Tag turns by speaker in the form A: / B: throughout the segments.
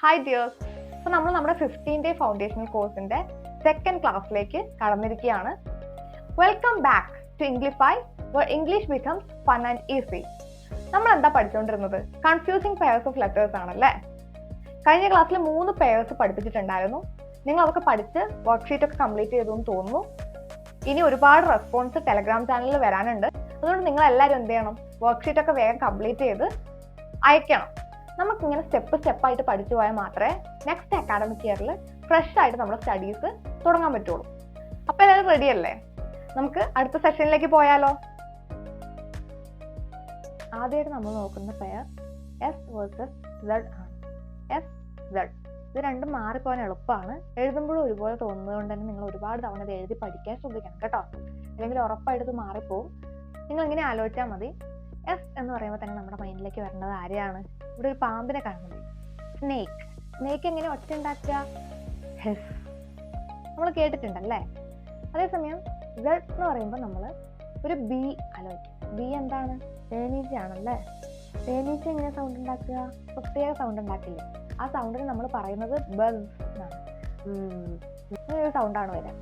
A: Hi dears. അപ്പോൾ നമ്മൾ നമ്മുടെ 15-day ഫൗണ്ടേഷണൽ കോഴ്സിന്റെ സെക്കൻഡ് ക്ലാസ്സിലേക്ക് കടന്നിരിക്കുകയാണ്. Welcome back to Englify, where English becomes fun and easy. നമ്മൾ എന്താ പഠിച്ചുകൊണ്ടിരുന്നത്? കൺഫ്യൂസിങ് പെയർസ് ഓഫ് ലെറ്റേഴ്സ് ആണല്ലേ. കഴിഞ്ഞ ക്ലാസ്സിൽ 3 പെയർസ് പഠിപ്പിച്ചിട്ടുണ്ടായിരുന്നു. നിങ്ങൾ അതൊക്കെ പഠിച്ച് വർക്ക്ഷീറ്റ് ഒക്കെ കംപ്ലീറ്റ് ചെയ്തു എന്ന് തോന്നുന്നു. ഇനി ഒരുപാട് റെസ്പോൺസ് ടെലഗ്രാം ചാനലിൽ വരാനുണ്ട്. അതുകൊണ്ട് നിങ്ങൾ എല്ലാവരും എന്ത് ചെയ്യണം? വർക്ക്ഷീറ്റ് ഒക്കെ വേഗം കംപ്ലീറ്റ് ചെയ്ത് അയക്കണം. നമുക്കിങ്ങനെ സ്റ്റെപ്പായിട്ട് പഠിച്ചു പോയാൽ മാത്രമേ നെക്സ്റ്റ് അക്കാഡമിക് ഇയറിൽ ഫ്രഷ് ആയിട്ട് നമ്മുടെ സ്റ്റഡീസ് തുടങ്ങാൻ പറ്റുള്ളൂ. അപ്പോൾ എല്ലാവരും റെഡി അല്ലേ? നമുക്ക് അടുത്ത സെഷനിലേക്ക് പോയാലോ? ആദ്യമായിട്ട് നമ്മൾ നോക്കുന്ന പെയർ എസ് വേഴ്സസ് സെഡ് ആണ്. എസ് സെഡ് ഇത് രണ്ടും മാറിപ്പോകാൻ എളുപ്പമാണ്. എഴുതുമ്പോഴും ഒരുപോലെ തോന്നുന്നത് കൊണ്ട് തന്നെ നിങ്ങൾ ഒരുപാട് തവണ ഇത് എഴുതി പഠിക്കാൻ ശ്രദ്ധിക്കണം കേട്ടോ. അല്ലെങ്കിൽ ഉറപ്പായിട്ട് ഇത് മാറിപ്പോവും. നിങ്ങൾ ഇങ്ങനെ ആലോചിച്ചാൽ മതി. എസ് എന്ന് പറയുമ്പോൾ തന്നെ നമ്മുടെ മൈൻഡിലേക്ക് വരുന്നത് ആരെയാണ്? ഇവിടെ ഒരു പാമ്പിനെ കാണുന്നത്, സ്നേക്ക്. സ്നേക്ക് എങ്ങനെ ഒച്ച ഉണ്ടാക്കുക? ഹെസ്. നമ്മൾ കേട്ടിട്ടുണ്ടല്ലേ. അതേസമയം സെഡ് എന്ന് പറയുമ്പോൾ നമ്മൾ ഒരു ബി ആലോചിക്കും. ബി എന്താണ്? തേനീച്ച ആണല്ലേ. തേനീച്ച എങ്ങനെ സൗണ്ട് ഉണ്ടാക്കുക? പ്രത്യേക സൗണ്ട് ഉണ്ടാക്കില്ലേ? ആ സൗണ്ടിന് നമ്മൾ പറയുന്നത് ബസ് എന്നാണ്. ഇങ്ങനൊരു സൗണ്ടാണ് വരിക.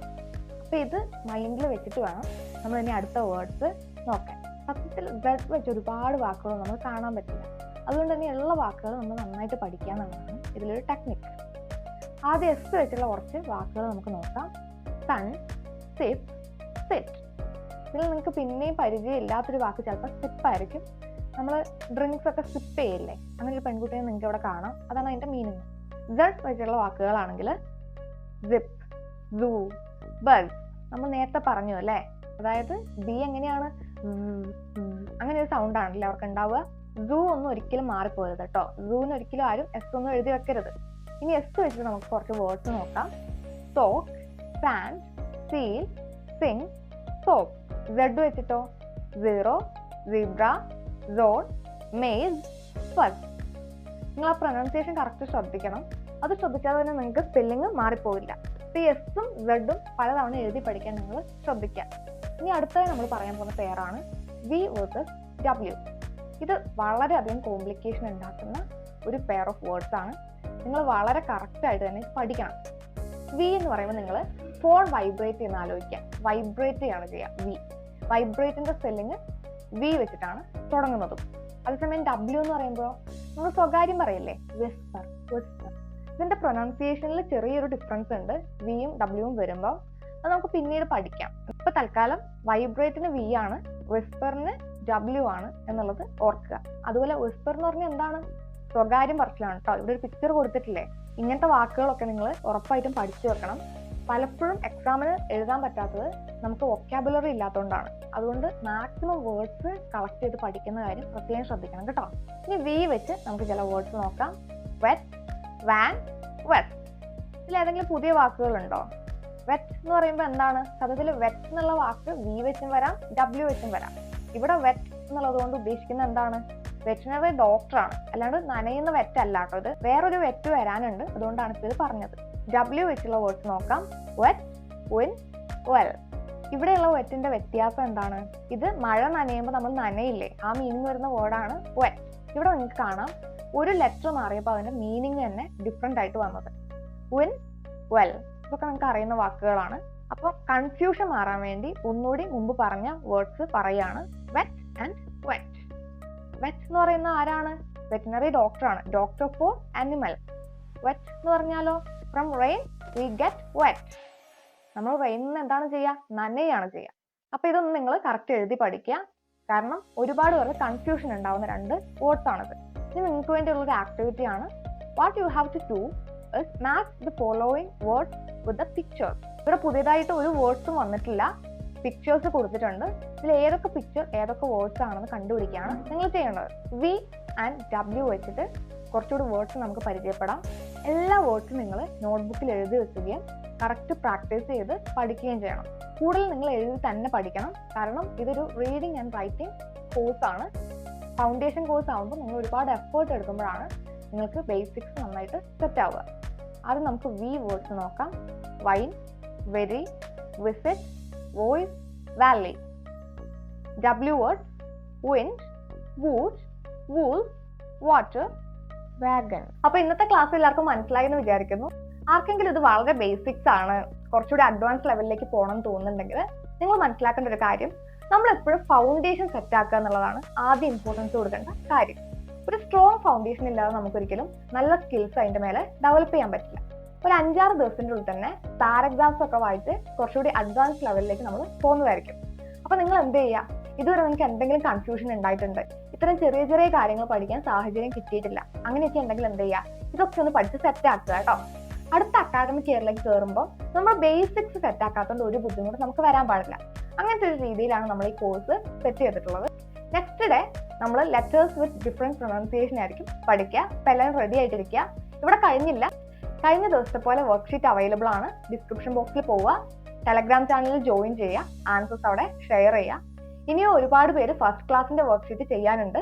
A: അപ്പൊ ഇത് മൈൻഡിൽ വെച്ചിട്ട് വേണം നമ്മൾ ഇനി അടുത്ത വേർഡ്സ് നോക്കാൻ. സത്യത്തിൽ സെഡ് വെച്ച് ഒരുപാട് വാക്കുകൾ നമ്മൾ കാണാൻ പറ്റില്ല. അതുകൊണ്ട് തന്നെ ഉള്ള വാക്കുകൾ നമ്മൾ നന്നായിട്ട് പഠിക്കുക എന്നുള്ളതാണ് ഇതിലൊരു ടെക്നിക്ക്. ആദ്യം എസ് വെച്ചുള്ള കുറച്ച് വാക്കുകൾ നമുക്ക് നോക്കാം. Sun, sip, sit. ഇതിൽ നിങ്ങൾക്ക് പിന്നെയും പരിചയം ഇല്ലാത്തൊരു വാക്ക് ചിലപ്പോൾ സിപ്പ് ആയിരിക്കും. നമ്മൾ ഡ്രിങ്ക്സ് ഒക്കെ സിപ്പ് ചെയ്യില്ലേ? അങ്ങനെ ഒരു പെൺകുട്ടിയെ നിങ്ങൾക്ക് ഇവിടെ കാണാം. അതാണ് അതിന്റെ മീനിങ്. സെഡ് വെച്ചുള്ള വാക്കുകളാണെങ്കിൽ സിപ്പ്, സൂ, ബസ്. നമ്മൾ നേരത്തെ പറഞ്ഞു അല്ലേ. അതായത് ബി എങ്ങനെയാണ്? അങ്ങനെ ഒരു സൗണ്ട് ആണല്ലേ അവർക്ക് ഉണ്ടാവുക. സൂ ഒന്നും ഒരിക്കലും മാറിപ്പോയത് കേട്ടോ. സൂന്ന് ഒരിക്കലും ആരും എസ് ഒന്നും എഴുതി വെക്കരുത്. ഇനി എസ് വെച്ചിട്ട് നമുക്ക് കുറച്ച് വേർഡ്സ് നോക്കാം. Sock, sand, seal, sing, soap. Z വെച്ചിട്ടോ zero, zebra, zone, maze, fuzz. നിങ്ങൾ ആ പ്രൊനൗൺസിയേഷൻ കറക്റ്റ് ശ്രദ്ധിക്കണം. അത് ശ്രദ്ധിച്ചാൽ തന്നെ നിങ്ങൾക്ക് സ്പെല്ലിങ് മാറിപ്പോവില്ല. ഈ എസും സെഡും പലതവണ എഴുതി പഠിക്കാൻ നിങ്ങൾ ശ്രദ്ധിക്കുക. ഇനി അടുത്തായി നമ്മൾ പറയാൻ പോകുന്ന പെയറാണ് വി വേഴ്സസ് ഡബ്ല്യു. ഇത് വളരെയധികം കോംപ്ലിക്കേഷൻ ഉണ്ടാക്കുന്ന ഒരു പെയർ ഓഫ് വേർഡ്സ് ആണ്. നിങ്ങൾ വളരെ കറക്റ്റ് ആയിട്ട് തന്നെ പഠിക്കണം. വി എന്ന് പറയുമ്പോൾ നിങ്ങൾ ഫോൺ വൈബ്രേറ്റ് ചെയ്യുന്ന ആലോചിക്കുക. വൈബ്രേറ്റ് ചെയ്യാണ് ചെയ്യുക. വി വൈബ്രേറ്റിന്റെ സ്പെല്ലിങ് വി വെച്ചിട്ടാണ് തുടങ്ങുന്നതും. അതേസമയം ഡബ്ല്യു എന്ന് പറയുമ്പോൾ നമ്മൾ സ്വകാര്യം പറയില്ലേ? Whisper, Whisper. ഇതിന്റെ പ്രൊനൗൺസിയേഷനിൽ ചെറിയൊരു ഡിഫറൻസ് ഉണ്ട്. വിയും ഡബ്ല്യുവും വരുമ്പോൾ അത് നമുക്ക് പിന്നീട് പഠിക്കാം. ഇപ്പൊ തൽക്കാലം വൈബ്രേറ്റിന് വി ആണ്, വിസ്പറിന് ഡബ്ല്യു ആണ് എന്നുള്ളത് ഓർക്കുക. അതുപോലെ വിസ്പർ എന്ന് പറഞ്ഞാൽ എന്താണ്? സ്വകാര്യം പറച്ചിലാണ് കേട്ടോ. ഇവിടെ ഒരു പിക്ചർ കൊടുത്തിട്ടില്ലേ? ഇങ്ങനത്തെ വാക്കുകളൊക്കെ നിങ്ങൾ ഉറപ്പായിട്ടും പഠിച്ചു വെക്കണം. പലപ്പോഴും എക്സാമിന് എഴുതാൻ പറ്റാത്തത് നമുക്ക് വൊക്കാബുലറി ഇല്ലാത്തതുകൊണ്ടാണ്. അതുകൊണ്ട് മാക്സിമം വേർഡ്സ് കളക്ട് ചെയ്ത് പഠിക്കുന്ന കാര്യം പ്രത്യേകം ശ്രദ്ധിക്കണം കേട്ടോ. ഇനി വി വെച്ച് നമുക്ക് ചില വേർഡ്സ് നോക്കാം. Vet, van, vet. ഇതിൽ ഏതെങ്കിലും പുതിയ വാക്കുകളുണ്ടോ? വെറ്റ് എന്ന് പറയുമ്പോൾ എന്താണ്? സത്യത്തിൽ വെറ്റ് എന്നുള്ള വാക്ക് വി വെച്ചും വരാം, ഡബ്ല്യു വെച്ചും വരാം. ഇവിടെ വെറ്റ് എന്നുള്ളത് കൊണ്ട് ഉദ്ദേശിക്കുന്നത് എന്താണ്? വെറ്റിനറി ഡോക്ടറാണ്, അല്ലാണ്ട് നനയുന്ന വെറ്റ് അല്ല കേട്ടോ. ഇത് വേറൊരു വെറ്റ് വരാനുണ്ട്, അതുകൊണ്ടാണ് ഇത് പറഞ്ഞത്. ഡബ്ല്യു വെച്ചുള്ള വേർഡ്സ് നോക്കാം. Wet, win, well. ഇവിടെയുള്ള വെറ്റിന്റെ വ്യത്യാസം എന്താണ്? ഇത് മഴ നനയുമ്പോൾ നമ്മൾ നനയില്ലേ, ആ മീനിങ് വരുന്ന വേർഡാണ് വെറ്റ്. ഇവിടെ നിങ്ങൾക്ക് കാണാം ഒരു ലെറ്റർ മാറിയപ്പോൾ അതിന്റെ മീനിങ് തന്നെ ഡിഫറെന്റ് ആയിട്ട് വന്നത്. Win, well. ഇതൊക്കെ നമുക്ക് അറിയുന്ന വാക്കുകളാണ്. അപ്പൊ കൺഫ്യൂഷൻ മാറാൻ വേണ്ടി ഒന്നുകൂടി മുമ്പ് പറഞ്ഞ വേർഡ്സ് പറയാണ്. Wet and wet. വെറ്റ് എന്ന് പറയുന്ന ആരാണ്? വെറ്റിനറി ഡോക്ടറാണ്, ഡോക്ടർ ഫോർ ആനിമൽ. വെറ്റ് എന്ന് പറഞ്ഞാലോ from rain we get wet. നമ്മൾ റെയിനിൽ എന്താണ് ചെയ്യുക? നനയാണ് ചെയ്യുക. അപ്പൊ ഇതൊന്നും നിങ്ങൾ കറക്റ്റ് എഴുതി പഠിക്കുക. കാരണം ഒരുപാട് പേർക്ക് കൺഫ്യൂഷൻ ഉണ്ടാവുന്ന 2 വേർഡ്സ് ആണിത്. ഇനി നിങ്ങൾക്ക് വേണ്ടിയുള്ള ഒരു ആക്ടിവിറ്റി ആണ്. What you have to do is match the following words with the pictures. ഇവിടെ പുതിയതായിട്ട് ഒരു വേർഡ്സും വന്നിട്ടില്ല, പിക്ചേഴ്സ് കൊടുത്തിട്ടുണ്ട്. ഇതിൽ ഏതൊക്കെ പിക്ചർ ഏതൊക്കെ വേർഡ്സ് ആണെന്ന് കണ്ടുപിടിക്കുകയാണ് നിങ്ങൾ ചെയ്യേണ്ടത്. വി ആൻഡ് ഡബ്ല്യു വെച്ചിട്ട് കുറച്ചുകൂടി വേർഡ്സ് നമുക്ക് പരിചയപ്പെടാം. എല്ലാ വേർഡ്സും നിങ്ങൾ നോട്ട്ബുക്കിൽ എഴുതി വെക്കുകയും കറക്റ്റ് പ്രാക്ടീസ് ചെയ്ത് പഠിക്കുകയും ചെയ്യണം. കൂടുതൽ നിങ്ങൾ എഴുതി തന്നെ പഠിക്കണം. കാരണം ഇതൊരു റീഡിങ് ആൻഡ് റൈറ്റിംഗ് കോഴ്സാണ്. ഫൗണ്ടേഷൻ കോഴ്സ് ആകുമ്പോൾ നിങ്ങൾ ഒരുപാട് എഫേർട്ട് എടുക്കുമ്പോഴാണ് നിങ്ങൾക്ക് ബേസിക്സ് നന്നായിട്ട് സെറ്റ് ആവുക. ആദ്യം നമുക്ക് വി വേർഡ്സ് നോക്കാം. Wine, very, visit, voice, valley. W words wind, wood, wool, water,
B: wagon.
A: അപ്പോൾ ഇന്നത്തെ ക്ലാസ് എല്ലാവർക്കും മനസ്സിലായി എന്ന് വിചാരിക്കുന്നു. ആർക്കെങ്കിലും ഇത് വളരെ ബേസിക്സ് ആണ്, കുറച്ചുകൂടി അഡ്വാൻസ് ലെവലിലേക്ക് പോകണം എന്ന് തോന്നുന്നുണ്ടെങ്കിൽ നിങ്ങൾ മനസ്സിലാക്കേണ്ട ഒരു കാര്യം, നമ്മൾ എപ്പോഴും ഫൗണ്ടേഷൻ സെറ്റ് ആക്കുക എന്നുള്ളതാണ് ആദ്യം ഇമ്പോർട്ടൻസ് കൊടുക്കേണ്ട കാര്യം. ഒരു സ്ട്രോങ് ഫൗണ്ടേഷൻ ഇല്ലാതെ നമുക്കൊരിക്കലും നല്ല സ്കിൽസ് അതിന്റെ മേലെ ഡെവലപ്പ് ചെയ്യാൻ പറ്റില്ല. ഒരു 5-6 ദിവസത്തിൻ്റെ ഉള്ളിൽ തന്നെ പാരഗ്രാഫ്സ് ഒക്കെ വായിച്ച് കുറച്ചുകൂടി അഡ്വാൻസ് ലെവലിലേക്ക് നമ്മൾ പോകുന്നതായിരിക്കും. അപ്പോൾ നിങ്ങൾ എന്ത് ചെയ്യുക, ഇതുവരെ നിങ്ങൾക്ക് എന്തെങ്കിലും കൺഫ്യൂഷൻ ഉണ്ടായിട്ടുണ്ട്, ഇത്തരം ചെറിയ ചെറിയ കാര്യങ്ങൾ പഠിക്കാൻ സാഹചര്യം കിട്ടിയിട്ടില്ല, അങ്ങനെയൊക്കെ ഉണ്ടെങ്കിൽ എന്ത് ചെയ്യുക, ഇതൊക്കെ ഒന്ന് പഠിച്ച് സെറ്റ് ആക്കുക കേട്ടോ. അടുത്ത അക്കാഡമിക് ഇയറിലേക്ക് കയറുമ്പോൾ നമ്മൾ ബേസിക്സ് സെറ്റ് ആക്കാത്തതുകൊണ്ട് ഒരു ബുദ്ധിമുട്ട് നമുക്ക് വരാൻ പാടില്ല. അങ്ങനത്തെ ഒരു രീതിയിലാണ് നമ്മൾ ഈ കോഴ്സ് സെറ്റ് ചെയ്തിട്ടുള്ളത്. നെക്സ്റ്റ് ഡേ നമ്മൾ ലെറ്റേഴ്സ് വിത്ത് ഡിഫറെൻറ്റ് പ്രൊനൗൺസിയേഷൻ ആയിരിക്കും പഠിക്കുക. അപ്പോൾ എല്ലാവരും റെഡി ആയിട്ടിരിക്കുക. ഇവിടെ കഴിഞ്ഞില്ല, കഴിഞ്ഞ ദിവസത്തെ പോലെ വർക്ക്ഷീറ്റ് അവൈലബിൾ ആണ്. ഡിസ്ക്രിപ്ഷൻ ബോക്സിൽ പോവുക, ടെലഗ്രാം ചാനലിൽ ജോയിൻ ചെയ്യുക, ആൻസേഴ്സ് അവിടെ ഷെയർ ചെയ്യുക. ഇനിയും ഒരുപാട് പേര് ഫസ്റ്റ് ക്ലാസ്സിന്റെ വർക്ക്ഷീറ്റ് ചെയ്യാനുണ്ട്.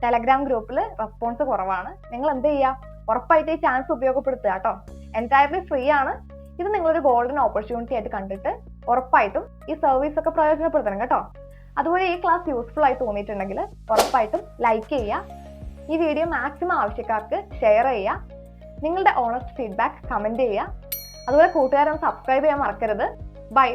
A: ടെലഗ്രാം ഗ്രൂപ്പിൽ റെസ്പോൺസ് കുറവാണ്. നിങ്ങൾ എന്ത് ചെയ്യുക, ഉറപ്പായിട്ട് ഈ ചാൻസ് ഉപയോഗപ്പെടുത്തുക കേട്ടോ. എൻറ്റയർലി ഫ്രീ ആണ്. ഇത് നിങ്ങളൊരു ഗോൾഡൻ ഓപ്പർച്യൂണിറ്റി ആയിട്ട് കണ്ടിട്ട് ഉറപ്പായിട്ടും ഈ സർവീസ് ഒക്കെ പ്രയോജനപ്പെടുത്തണം കേട്ടോ. അതുപോലെ ഈ ക്ലാസ് യൂസ്ഫുൾ ആയി തോന്നിയിട്ടുണ്ടെങ്കിൽ ഉറപ്പായിട്ടും ലൈക്ക് ചെയ്യുക. ഈ വീഡിയോ മാക്സിമം ആവശ്യക്കാർക്ക് ഷെയർ ചെയ്യുക. നിങ്ങളുടെ ഓണസ്റ്റ് ഫീഡ്ബാക്ക് കമന്റ് ചെയ്യുക. അതുപോലെ കൂട്ടുകാരെ സബ്സ്ക്രൈബ് ചെയ്യാൻ മറക്കരുത്. ബൈ.